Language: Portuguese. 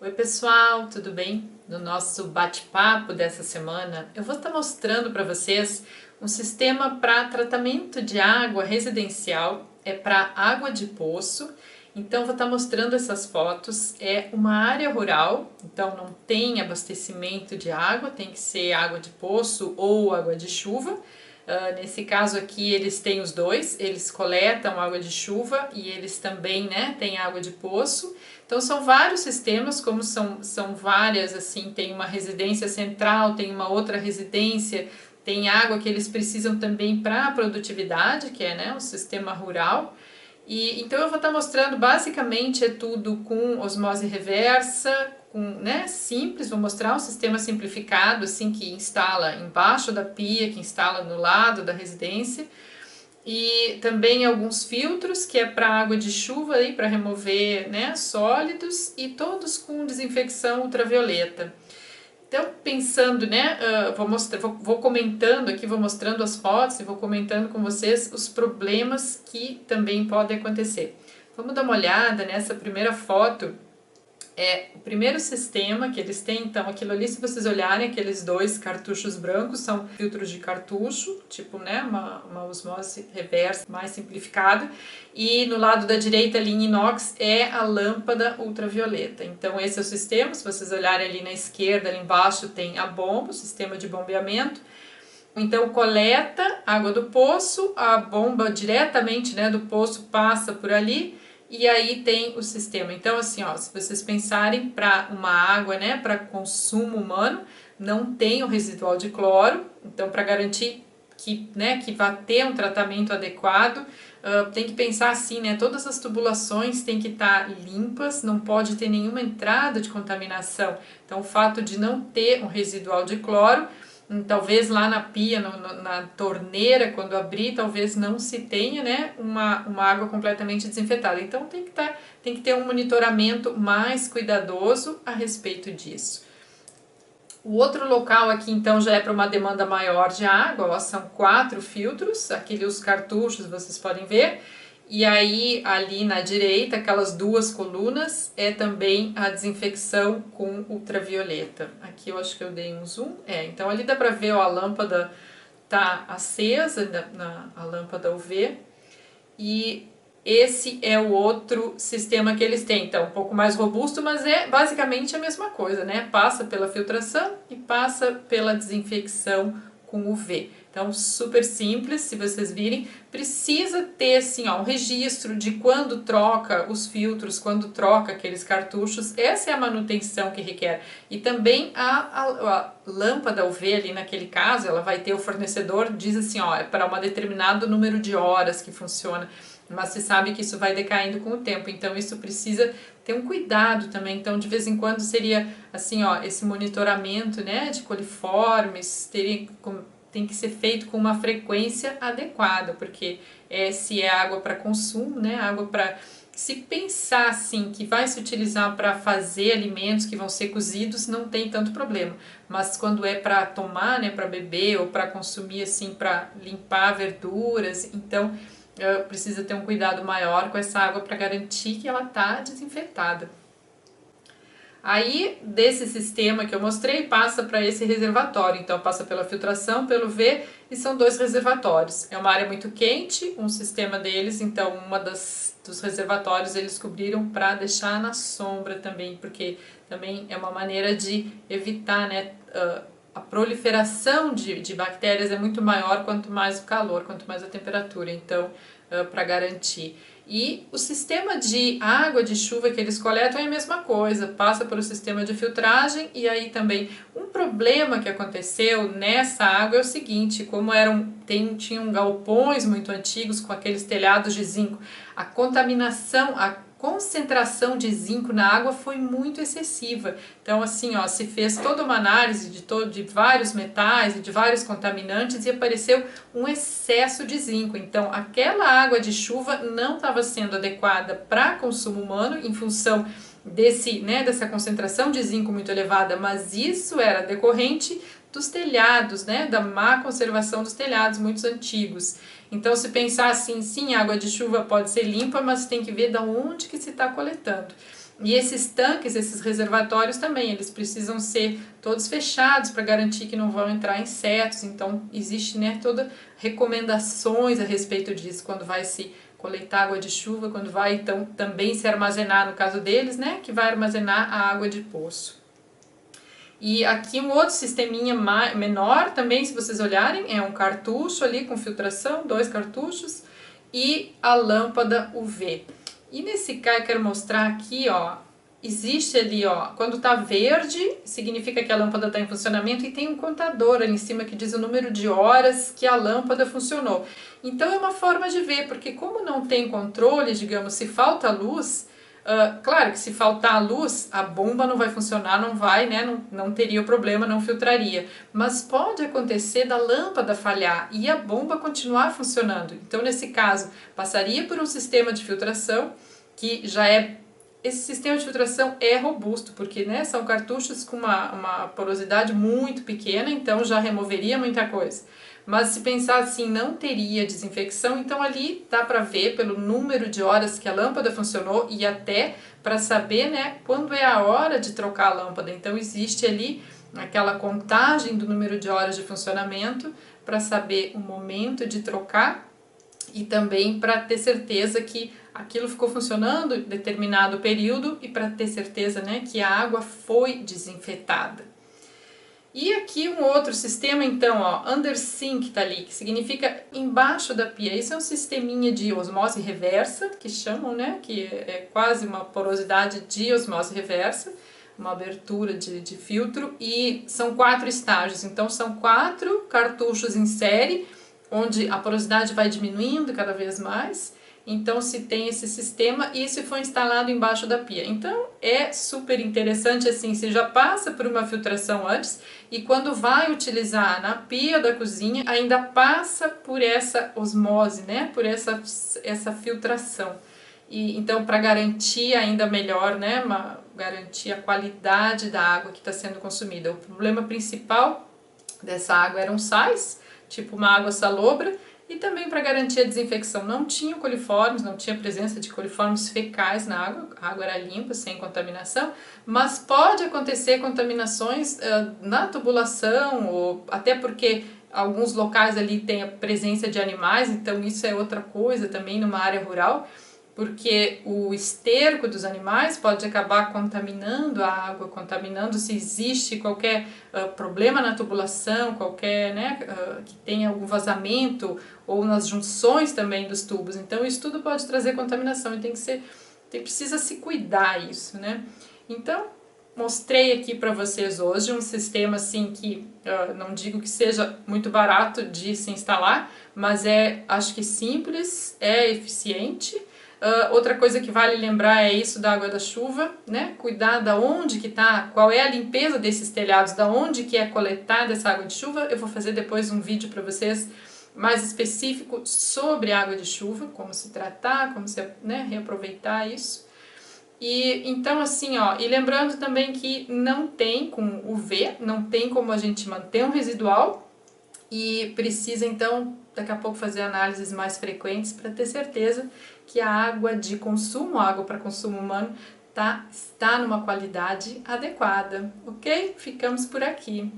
Oi pessoal, tudo bem? No nosso bate-papo dessa semana eu vou estar mostrando para vocês um sistema para tratamento de água residencial, é para água de poço. Então vou estar mostrando essas fotos, é uma área rural, então não tem abastecimento de água, tem que ser água de poço ou água de chuva. Nesse caso aqui eles têm os dois, eles coletam água de chuva e eles também, né, têm água de poço. Então são vários sistemas, como são várias, assim, tem uma residência central, tem uma outra residência, tem água que eles precisam também para a produtividade, que é, né, um sistema rural. E então eu vou estar mostrando basicamente é tudo com osmose reversa, né, simples, vou mostrar um sistema simplificado, assim, que instala embaixo da pia, que instala no lado da residência. E também alguns filtros, que é para água de chuva, para remover, né, sólidos, e todos com desinfecção ultravioleta. Então, pensando, né, vou comentando aqui, vou mostrando as fotos e vou comentando com vocês os problemas que também podem acontecer. Vamos dar uma olhada nessa primeira foto. É o primeiro sistema que eles têm. Então aquilo ali, se vocês olharem, aqueles dois cartuchos brancos são filtros de cartucho, tipo, né, uma osmose reversa mais simplificada, e no lado da direita ali em inox é a lâmpada ultravioleta. Então esse é o sistema. Se vocês olharem ali na esquerda, ali embaixo tem a bomba, o sistema de bombeamento. Então coleta água do poço, a bomba diretamente, né, do poço passa por ali. E aí tem o sistema. Então, assim, ó, se vocês pensarem para uma água, né, para consumo humano, não tem o residual de cloro. Então, para garantir que, né, que vá ter um tratamento adequado, tem que pensar assim, né, todas as tubulações têm que estar limpas, não pode ter nenhuma entrada de contaminação. Então, o fato de não ter um residual de cloro, talvez lá na pia, na torneira, quando abrir, talvez não se tenha, né, uma água completamente desinfetada. Então tem que ter um monitoramento mais cuidadoso a respeito disso. O outro local aqui então já é para uma demanda maior de água, ó, são 4 filtros, aqui os cartuchos vocês podem ver. E aí, ali na direita, aquelas duas colunas, é também a desinfecção com ultravioleta. Aqui eu acho que eu dei um zoom. Então ali dá para ver, ó, a lâmpada tá acesa, a lâmpada UV. E esse é o outro sistema que eles têm. Então, um pouco mais robusto, mas é basicamente a mesma coisa, né? Passa pela filtração e passa pela desinfecção com UV. Então, super simples, se vocês virem, precisa ter assim, ó, um registro de quando troca os filtros, quando troca aqueles cartuchos. Essa é a manutenção que requer. E também a lâmpada UV ali naquele caso, ela vai ter o fornecedor, diz assim, ó, é para um determinado número de horas que funciona. Mas se sabe que isso vai decaindo com o tempo, então isso precisa ter um cuidado também. Então, de vez em quando seria assim, ó, esse monitoramento, né, de coliformes, tem que ser feito com uma frequência adequada, porque se é água para consumo, né, água para se pensar assim que vai se utilizar para fazer alimentos que vão ser cozidos, não tem tanto problema. Mas quando é para tomar, né, para beber ou para consumir assim, para limpar verduras, então precisa ter um cuidado maior com essa água para garantir que ela está desinfetada. Aí, desse sistema que eu mostrei, passa para esse reservatório. Então, passa pela filtração, pelo V, e são 2 reservatórios. É uma área muito quente, um sistema deles, então, dos reservatórios eles cobriram para deixar na sombra também, porque também é uma maneira de evitar, né, a proliferação de bactérias é muito maior quanto mais o calor, quanto mais a temperatura, então, para garantir. E o sistema de água de chuva que eles coletam é a mesma coisa, passa pelo sistema de filtragem. E aí também um problema que aconteceu nessa água é o seguinte, como tinham galpões muito antigos com aqueles telhados de zinco, a contaminação, a concentração de zinco na água foi muito excessiva. Então assim, ó, se fez toda uma análise de vários metais e de vários contaminantes e apareceu um excesso de zinco. Então aquela água de chuva não estava sendo adequada para consumo humano em função dessa concentração de zinco muito elevada, mas isso era decorrente dos telhados, né, da má conservação dos telhados muito antigos. Então, se pensar assim, sim, água de chuva pode ser limpa, mas tem que ver de onde que se está coletando. E esses tanques, esses reservatórios também, eles precisam ser todos fechados para garantir que não vão entrar insetos. Então existe, né, todas recomendações a respeito disso, quando vai se coletar água de chuva, quando vai então também se armazenar, no caso deles, né, que vai armazenar a água de poço. E aqui um outro sisteminha menor também, se vocês olharem, é um cartucho ali com filtração, 2 cartuchos, e a lâmpada UV. E nesse caso eu quero mostrar aqui, ó, existe ali, ó, quando tá verde, significa que a lâmpada está em funcionamento e tem um contador ali em cima que diz o número de horas que a lâmpada funcionou. Então é uma forma de ver, porque como não tem controle, digamos, se falta luz, claro que se faltar luz, a bomba não vai funcionar, não vai, né, não teria o problema, não filtraria. Mas pode acontecer da lâmpada falhar e a bomba continuar funcionando. Então nesse caso, passaria por um sistema de filtração que já é... Esse sistema de filtração é robusto, porque, né, são cartuchos com uma porosidade muito pequena, então já removeria muita coisa. Mas se pensar assim, não teria desinfecção, então ali dá para ver pelo número de horas que a lâmpada funcionou e até para saber, né, quando é a hora de trocar a lâmpada. Então existe ali aquela contagem do número de horas de funcionamento para saber o momento de trocar e também para ter certeza que aquilo ficou funcionando em determinado período e para ter certeza, né, que a água foi desinfetada. E aqui um outro sistema, então, ó, under sink tá ali, que significa embaixo da pia. Isso é um sisteminha de osmose reversa, que chamam, né, que é quase uma porosidade de osmose reversa, uma abertura de filtro, e são 4 estágios. Então são 4 cartuchos em série, onde a porosidade vai diminuindo cada vez mais. Então se tem esse sistema e isso foi instalado embaixo da pia. Então é super interessante assim, você já passa por uma filtração antes e quando vai utilizar na pia da cozinha ainda passa por essa osmose, né? Por essa filtração. E então para garantir ainda melhor, né? Garantir a qualidade da água que está sendo consumida. O problema principal dessa água eram sais, tipo uma água salobra. E também para garantir a desinfecção, não tinha coliformes, não tinha presença de coliformes fecais na água, a água era limpa, sem contaminação, mas pode acontecer contaminações na tubulação, ou até porque alguns locais ali tem a presença de animais, então isso é outra coisa também numa área rural, porque o esterco dos animais pode acabar contaminando a água, contaminando se existe qualquer problema na tubulação, qualquer, né, que tenha algum vazamento ou nas junções também dos tubos. Então isso tudo pode trazer contaminação e precisa se cuidar isso, né? Então mostrei aqui para vocês hoje um sistema assim que não digo que seja muito barato de se instalar, mas acho que simples, é eficiente. Outra coisa que vale lembrar é isso da água da chuva, né? Cuidar da onde que tá, qual é a limpeza desses telhados, da onde que é coletada essa água de chuva. Eu vou fazer depois um vídeo para vocês mais específico sobre água de chuva, como se tratar, como se, né, reaproveitar isso. E então assim, ó, e lembrando também que não tem com UV, não tem como a gente manter um residual e precisa então daqui a pouco fazer análises mais frequentes para ter certeza que a água de consumo, a água para consumo humano, está numa qualidade adequada, ok? Ficamos por aqui.